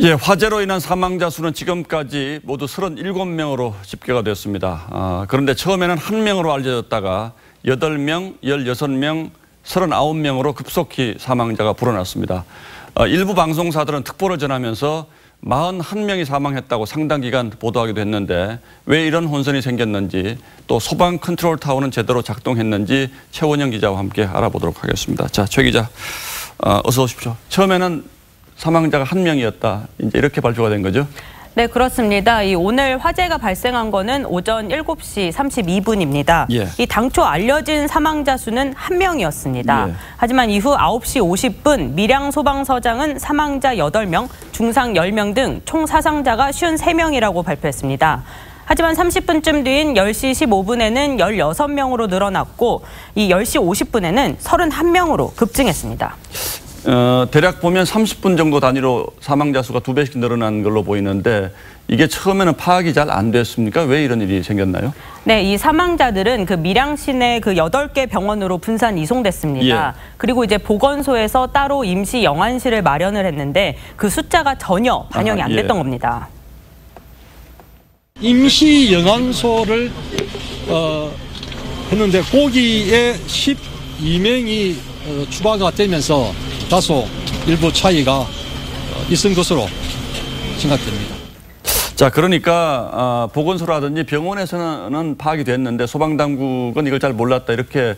예, 화재로 인한 사망자 수는 지금까지 모두 37명으로 집계가 됐습니다. 그런데 처음에는 1명으로 알려졌다가 8명, 16명, 39명으로 급속히 사망자가 불어났습니다. 일부 방송사들은 특보를 전하면서 41명이 사망했다고 상당 기간 보도하기도 했는데 왜 이런 혼선이 생겼는지 또 소방 컨트롤 타워는 제대로 작동했는지 최원영 기자와 함께 알아보도록 하겠습니다. 자, 최 기자, 어서 오십시오. 처음에는 사망자가 1명이었다. 이제 이렇게 발표가 된 거죠? 네, 그렇습니다. 오늘 화재가 발생한 거는 오전 7시 32분입니다. 예. 당초 알려진 사망자 수는 1명이었습니다. 예. 하지만 이후 9시 50분 밀양 소방서장은 사망자 8명, 중상 10명 등 총 사상자가 53명이라고 발표했습니다. 하지만 30분쯤 뒤인 10시 15분에는 16명으로 늘어났고 이 10시 50분에는 31명으로 급증했습니다. 대략 보면 30분 정도 단위로 사망자 수가 2배씩 늘어난 걸로 보이는데 이게 처음에는 파악이 잘 안 됐습니까? 왜 이런 일이 생겼나요? 네, 이 사망자들은 그 밀양 시내 그 8개 병원으로 분산 이송됐습니다. 예. 그리고 이제 보건소에서 따로 임시 영안실을 마련을 했는데 그 숫자가 전혀 반영이 안 됐던 겁니다. 임시 영안소를 했는데 거기에 12명이 추가가 되면서 다소 일부 차이가 있은 것으로 생각됩니다. 자, 그러니까 보건소라든지 병원에서는 파악이 됐는데 소방당국은 이걸 잘 몰랐다 이렇게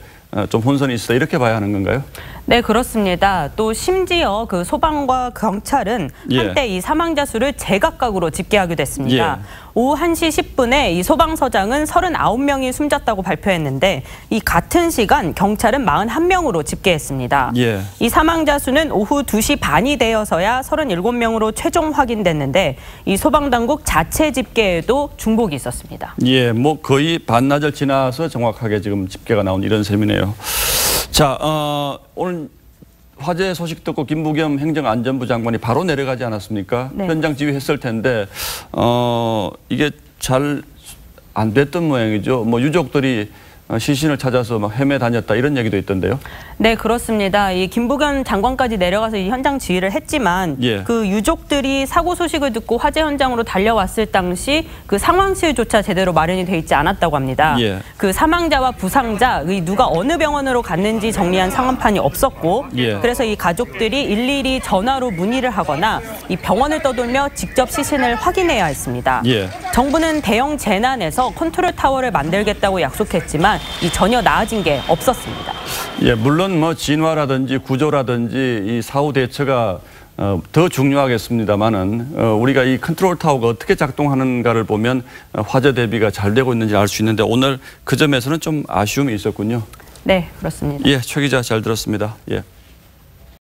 좀 혼선이 있어 이렇게 봐야 하는 건가요? 네, 그렇습니다. 또 심지어 그 소방과 경찰은 한때 이 사망자 수를 제각각으로 집계하기도 했습니다. 오후 1시 10분에 이 소방서장은 39명이 숨졌다고 발표했는데 이 같은 시간 경찰은 41명으로 집계했습니다. 이 사망자 수는 오후 2시 반이 되어서야 37명으로 최종 확인됐는데 이 소방당국 자체 집계에도 중복이 있었습니다. 예, 뭐 거의 반나절 지나서 정확하게 지금 집계가 나온 이런 셈이네요. 자, 오늘 화재 소식 듣고 김부겸 행정안전부 장관이 바로 내려가지 않았습니까? 네. 현장 지휘했을 텐데 이게 잘 안 됐던 모양이죠. 뭐 유족들이 시신을 찾아서 막 헤매 다녔다 이런 얘기도 있던데요. 네, 그렇습니다. 이 김부겸 장관까지 내려가서 이 현장 지휘를 했지만 그 유족들이 사고 소식을 듣고 화재 현장으로 달려왔을 당시 그 상황실조차 제대로 마련이 돼 있지 않았다고 합니다. 그 사망자와 부상자 누가 어느 병원으로 갔는지 정리한 상황판이 없었고 그래서 이 가족들이 일일이 전화로 문의를 하거나 이 병원을 떠돌며 직접 시신을 확인해야 했습니다. 정부는 대형 재난에서 컨트롤 타워를 만들겠다고 약속했지만 이 전혀 나아진 게 없었습니다. 예, 물론 뭐 진화라든지 구조라든지 이 사후 대처가 더 중요하겠습니다만은 우리가 이 컨트롤 타워가 어떻게 작동하는가를 보면 화재 대비가 잘 되고 있는지 알 수 있는데 오늘 그 점에서는 좀 아쉬움이 있었군요. 네, 그렇습니다. 예, 최 기자 잘 들었습니다. 예.